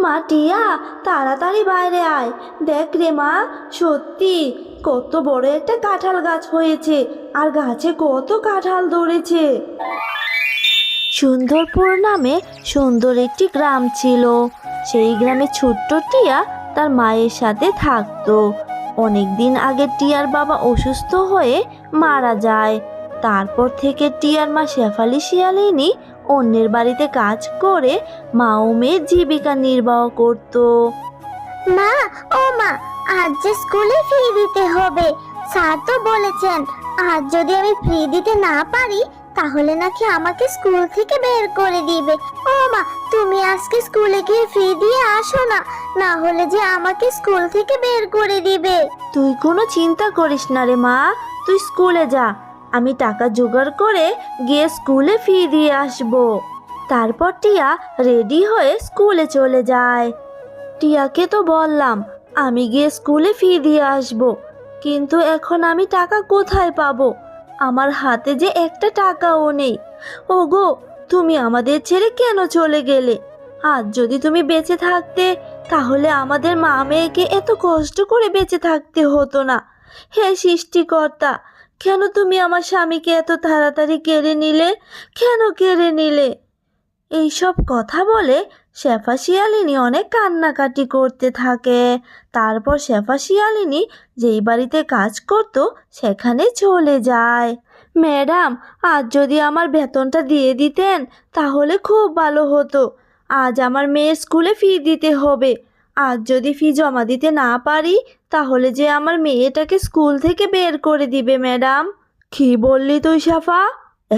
মা টিয়া, তাড়াতাড়ি বাইরে আয়। দেখ রে মা, সত্যি কত বড় একটা কাঁঠাল গাছ হয়েছে, আর গাছে কত কাঁঠাল ধরেছে। সুন্দরপুর নামে সুন্দর একটি গ্রাম ছিল। সেই গ্রামে ছোট্ট টিয়া তার মায়ের সাথে থাকতো। অনেকদিন আগে টিয়ার বাবা অসুস্থ হয়ে মারা যায়। তারপর থেকে টিয়ার মা শেফালি শিয়ালিনী অন্যের বাড়িতে কাজ করে মা ও মেয়ের জীবিকা নির্বাহ করত। মা, ও মা, আজ যে স্কুলে ফি দিতে হবে। স্যার তো বলেছেন আজ যদি আমি ফি দিতে না পারি তাহলে নাকি আমাকে স্কুল থেকে বের করে দিবে। ও মা, তুমি আজকে স্কুলে গিয়ে ফি দিয়ে আসো না, না হলে যে আমাকে স্কুল থেকে বের করে দিবে। তুই কোনো চিন্তা করিস না রে মা, তুই স্কুলে যা, আমি টাকা জোগাড় করে গিয়ে স্কুলে ফি দিয়ে আসবো। তারপর টিয়া রেডি হয়ে স্কুলে চলে যায়। টিয়াকে তো বললাম আমি গিয়ে স্কুলে ফি দিয়ে আসবো, কিন্তু এখন আমি টাকা কোথায় পাবো? আমার হাতে যে একটা টাকাও নেই। ওগো, তুমি আমাদের ছেড়ে কেন চলে গেলে? আজ যদি তুমি বেঁচে থাকতে তাহলে আমাদের মা মেয়েকে এত কষ্ট করে বেঁচে থাকতে হতো না। হে সৃষ্টিকর্তা, কেন তুমি আমার স্বামীকে এত তাড়াতাড়ি কেড়ে নিলে? কেন কেড়ে নিলে? এইসব কথা বলে শেফা শিয়ালিনী অনেক কান্নাকাটি করতে থাকে। তারপর শেফা শিয়ালিনী যেই বাড়িতে কাজ করত সেখানে চলে যায়। ম্যাডাম, আজ যদি আমার বেতনটা দিয়ে দিতেন তাহলে খুব ভালো হতো। আজ আমার মেয়ের স্কুলে ফি দিতে হবে। আজ যদি ফি জমা দিতে না পারি তাহলে যে আমার মেয়েটাকে স্কুল থেকে বের করে দিবে ম্যাডাম। কি বললি তুই শেফা?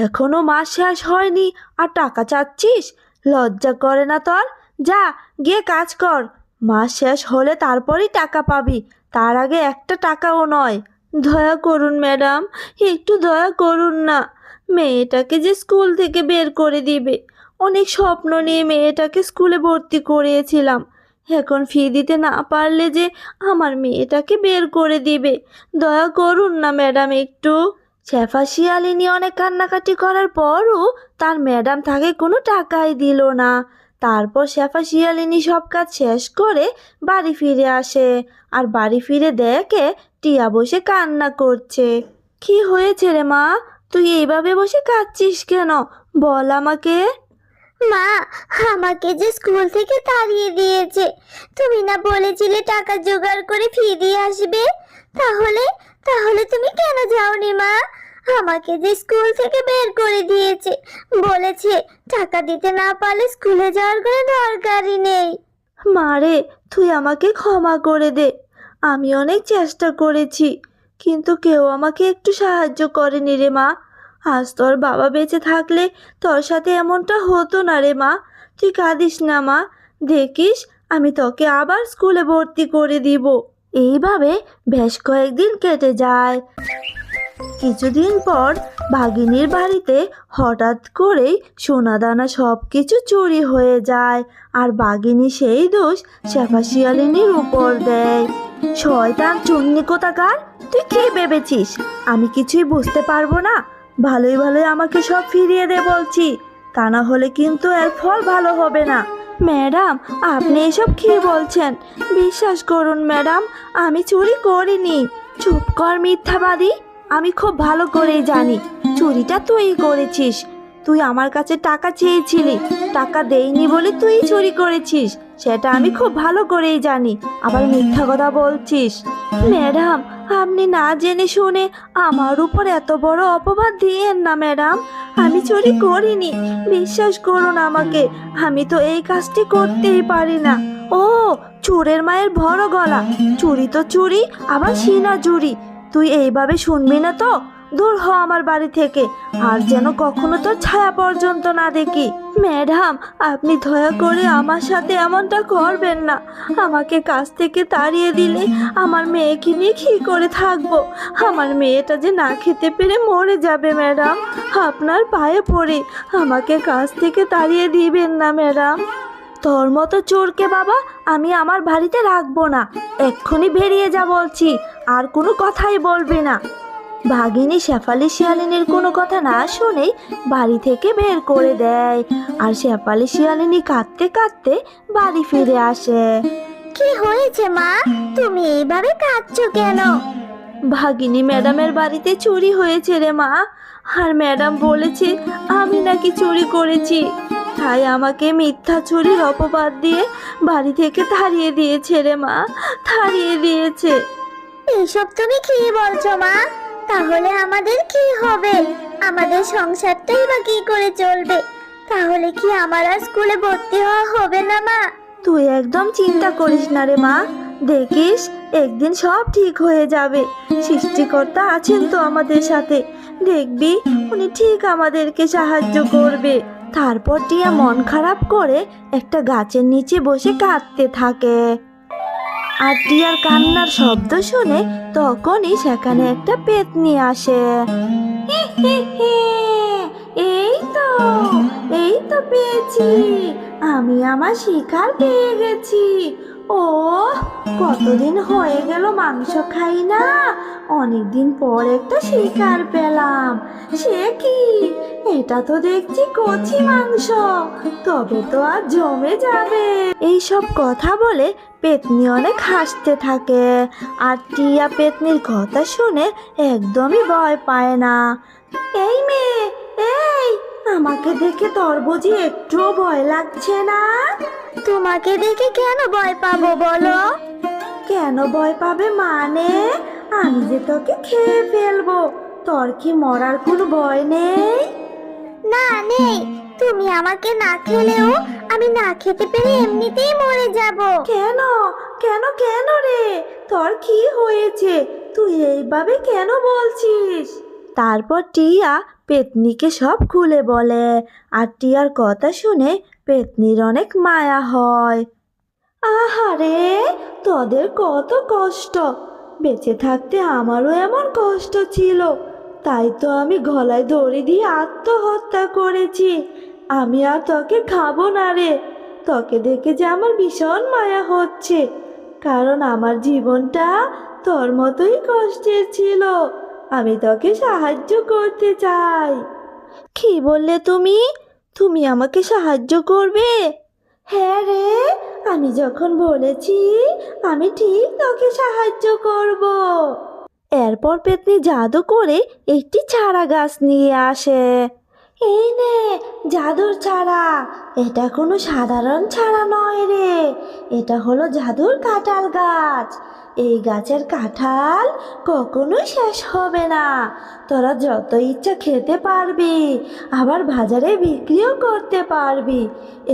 এখনো মাস শেষ হয়নি আর টাকা চাচ্ছিস? লজ্জা করে না তোর? যা গিয়ে কাজ কর, মাস শেষ হলে তারপরই টাকা পাবি, তার আগে একটা টাকাও নয়। দয়া করুন ম্যাডাম, একটু দয়া করুন না। মেয়েটাকে যে স্কুল থেকে বের করে দিবে, অনেক স্বপ্ন নিয়ে মেয়েটাকে স্কুলে ভর্তি করিয়েছিলাম। এখন ফি দিতে না পারলে যে আমার মেয়েটাকে বের করে দিবে। দয়া করুন না ম্যাডাম একটু। শেফা শিয়ালিনী অনেক কান্নাকাটি করার পরও তার ম্যাডাম তাকে কোনো টাকাই দিল না। তারপর শেফা শিয়ালিনী সব কাজ শেষ করে বাড়ি ফিরে আসে, আর বাড়ি ফিরে দেখে টিয়া বসে কান্না করছে। কি হয়েছে রে মা, তুই এইভাবে বসে কাঁদছিস কেন? বল আমাকে। মা, আমাকে যে স্কুল থেকে তাড়িয়ে দিয়েছে। তুমি না বলেছিলে টাকা জোগাড় করে ফি দিয়ে আসবে? তাহলে তাহলে তুমি কেন যাওনি মা? আমাকে যে স্কুল থেকে বের করে দিয়েছে, বলেছে টাকা দিতে না পারলে স্কুলে যাওয়ার কোনো দরকারই নেই। মারে, তুই আমাকে ক্ষমা করে দে। আমি অনেক চেষ্টা করেছি, কিন্তু কেউ আমাকে একটু সাহায্য করেনি রে মা। আজ তোর বাবা বেঁচে থাকলে তোর সাথে এমনটা হতো না রে মা। তুই কাঁদিস না মা, দেখিস আমি তোকে আবার স্কুলে ভর্তি করে দিব। এইভাবে বেশ কয়েকদিন কেটে যায়। কিছুদিন পর বাঘিনীর বাড়িতে হঠাৎ করেই সোনাদানা সব কিছু চুরি হয়ে যায়, আর বাঘিনী সেই দোষ শেফা শিয়ালিনীর উপর দেয়। শয়তান চুন্নি কোথাকার, তুই কি ভেবেছিস আমি কিছুই বুঝতে পারবো না? ভালোই ভালোই আমাকে সব ফিরিয়ে দে বলছি, তা না হলে কিন্তু এর ফল ভালো হবে না। ম্যাডাম, আপনি এসব কি বলছেন? বিশ্বাস করুন ম্যাডাম, আমি চুরি করিনি। চুপ কর মিথ্যাবাদী, আমি খুব ভালো করেই জানি চুরিটা তুই করেছিস। তুই আমার কাছে টাকা চেয়েছিলি, টাকা দেইনি বলে তুই চুরি করেছিস, সেটা আমি খুব ভালো করেই জানি। আবার মিথ্যা কথা বলছিস। ম্যাডাম, আপনি না জেনে শুনে আমার উপর এত বড় অপবাদ দিয়েন না ম্যাডাম। আমি চুরি করিনি, বিশ্বাস করুন আমাকে, আমি তো এই কাজটি করতেই পারি না। ও, চোরের মায়ের বড় গলা, চুরি তো চুরি, আবার সিনা চুরি। তুই এইভাবে শুনবি না তো? দূর হ আমার বাড়ি থেকে, আর যেন কখনো তোর ছায়া পর্যন্ত না দেখি। ম্যাডাম, আপনি দয়া করে আমার সাথে এমনটা করবেন না। আমাকে কাজ থেকে তাড়িয়ে দিলে আমার মেয়েকে নিয়ে কি করে থাকবো? আমার মেয়েটা যে না খেতে পেরে মরে যাবে ম্যাডাম। আপনার পায়ে পড়ি, আমাকে কাজ থেকে তাড়িয়ে দিবেন না ম্যাডাম। তোর মতো চোরকে বাবা আমি আমার বাড়িতে রাখবো না। এক্ষুনি বেরিয়ে যা বলছি, আর কোনো কথাই বলবি না। ভাগিনী শেফালি শিয়ালিনীর কোনো কথা না শুনেই বাড়ি থেকে বের করে দেয়। আর শেফালি শিয়ালিনী কাঁদতে কাঁদতে বাড়ি ফিরে আসে। কি হয়েছে মা, তুমি এইভাবে কাঁদছো কেন? ভাগিনী ম্যাডামের বাড়িতে চুরি হয়েছে রে মা। আর ম্যাডাম বলেছে আমি নাকি চুরি করেছি, তাই আমাকে মিথ্যা চুরির অপবাদ দিয়ে বাড়ি থেকে তাড়িয়ে দিয়েছে রে মা, তাড়িয়ে দিয়েছে। এইসব তুমি কি বলছো মা? তাহলে আমাদের কি হবে? আমাদের সংসারটাই বা কি করে চলবে? তাহলে কি আমার আর স্কুলে ভর্তি হওয়া হবে না মা? তুই একদম চিন্তা করিস না রে মা, দেখিস একদিন সব ঠিক হয়ে যাবে। সৃষ্টিকর্তা আছেন তো আমাদের সাথে, দেখবি উনি ঠিক আমাদেরকে সাহায্য করবে। তারপর টিয়া মন খারাপ করে একটা গাছের নিচে বসে কাঁদতে থাকে। আর টিয়ার কান্নার শব্দ শুনে তখনই সেখানে একটা পেতনি আসে। এই তো, এই তো পেয়েছি, আমি আমার শিকার পেয়ে গেছি। ও কতদিন হয়ে গেল মাংস খাই না, অনেকদিন পর একটা শিকার পেলাম। সে কি, এটা তো দেখছি কচি মাংস, তবে তো আর জমে যাবে। এইসব কথা বলে পেতনি অনেক হাসতে থাকে। আর টিয়া পেতনির কথা শুনে একদমই ভয় পায় না। এই মেয়ে, এই, আমাকে দেখে তোর বুঝি একটুও ভয় লাগছে না? তোমাকে দেখে কেন ভয় পাবো বলো? কেন ভয় পাবে মানে? আমি যে তোকে খেয়ে ফেলবো, তোর কি মরার কোনো ভয় নেই? না, নেই। তুমি আমাকে না খেলেও আমি না খেতে পেরে এমনিতেই মরে যাব। কেন, কেন, কেন রে? তোর কি হয়েছে? তুই এইভাবে কেন বলছিস? তারপর টিয়া পেতনিকে সব খুলে বলে। আর টিয়ার কথা শুনে পেতনির অনেক মায়া হয়। আহারে, তোদের কত কষ্ট, বেঁচে থাকতে আমারও এমন কষ্ট ছিল, তাই তো আমি গলায় দড়ি দিয়ে আত্মহত্যা করেছি। আমি আর তোকে খাবো না রে, তোকে দেখে যে আমার ভীষণ মায়া হচ্ছে, কারণ আমার জীবনটা তোর মতোই কষ্টের ছিল। আমি তোকে সাহায্য করতে চাই। কি বললে তুমি? তুমি আমাকে সাহায্য করবে? হ্যাঁ রে, আমি যখন বলেছি আমি ঠিক তোকে সাহায্য করব। এরপর পেতনি জাদু করে একটি চারা গাছ নিয়ে আসে। এই নে জাদুর চারা, এটা কোনো সাধারণ চারা নয় রে, এটা হলো জাদুর কাঁঠাল গাছ। এই গাছের কাঁঠাল কখনোই শেষ হবে না, তোরা যত ইচ্ছা খেতে পারবি, আবার বাজারে বিক্রিও করতে পারবি।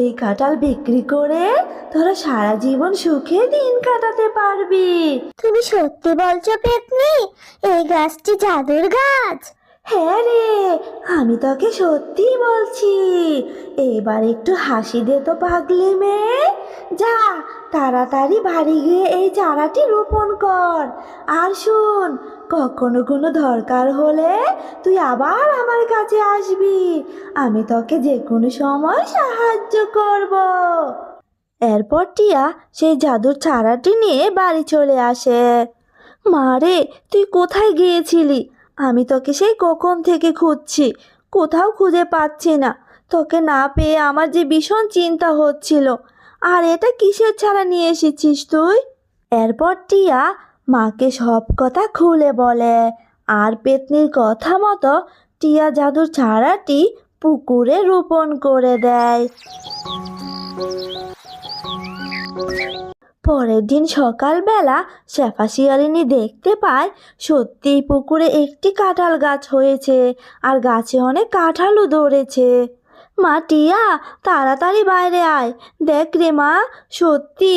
এই কাঁঠাল বিক্রি করে তোরা সারা জীবন সুখে দিন কাটাতে পারবি। তুমি সত্যি বলছো পেতনি? এই গাছটি জাদুর গাছ? হ্যাঁ রে, আমি তোকে সত্যি বলছি। এবার একটু হাসি দে তো পাগলি মেয়ে। যা তাড়াতাড়ি বাড়ি গিয়ে এই চারাটি রোপণ কর। আর শোন, কখনো কোনো দরকার হলে তুই আবার আমার কাছে আসবি, আমি তোকে যে কোনো সময় সাহায্য করব। এরপর টিয়া সেই জাদুর চারাটি নিয়ে বাড়ি চলে আসে। মারে, তুই কোথায় গিয়েছিলি? আমি তোকে সেই কখন থেকে খুঁজছি, কোথাও খুঁজে পাচ্ছি না। তোকে না পেয়ে আমার যে ভীষণ চিন্তা হচ্ছিল। আর এটা কিসের ছাড়া নিয়ে এসেছিস তুই? এরপর টিয়া মাকে সব কথা খুলে বলে। আর পেতনির কথা মতো টিয়া জাদুর চারাটি পুকুরে রোপণ করে দেয়। পরের দিন সকালবেলা শেফা শিয়ালিনী দেখতে পায় সত্যিই পুকুরে একটি কাঁঠাল গাছ হয়েছে, আর গাছে অনেক কাঁঠালও ধরেছে। মা টিয়া, তাড়াতাড়ি বাইরে আয়, দেখ রে মা, সত্যি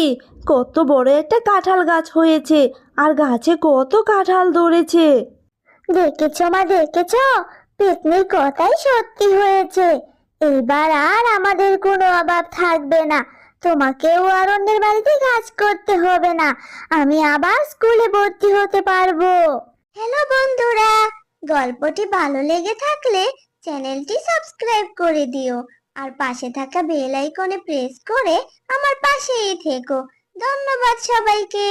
কত বড় একটা কাঁঠাল গাছ হয়েছে, আর গাছে কত কাঁঠাল ধরেছে। দেখেছো মা, দেখেছো? পেতনির কথাই সত্যি হয়েছে। এবার আর আমাদের কোনো অভাব থাকবে না। তোমাকেও আর অন্যের বাড়িতে কাজ করতে হবে না। আমি আবার স্কুলে ভর্তি হতে পারবো। হ্যালো বন্ধুরা, গল্পটি ভালো লেগে থাকলে চ্যানেলটি সাবস্ক্রাইব করে দিও আর পাশে থাকা বেল আইকনে প্রেস করে আমার পাশেই থেকো। ধন্যবাদ সবাইকে।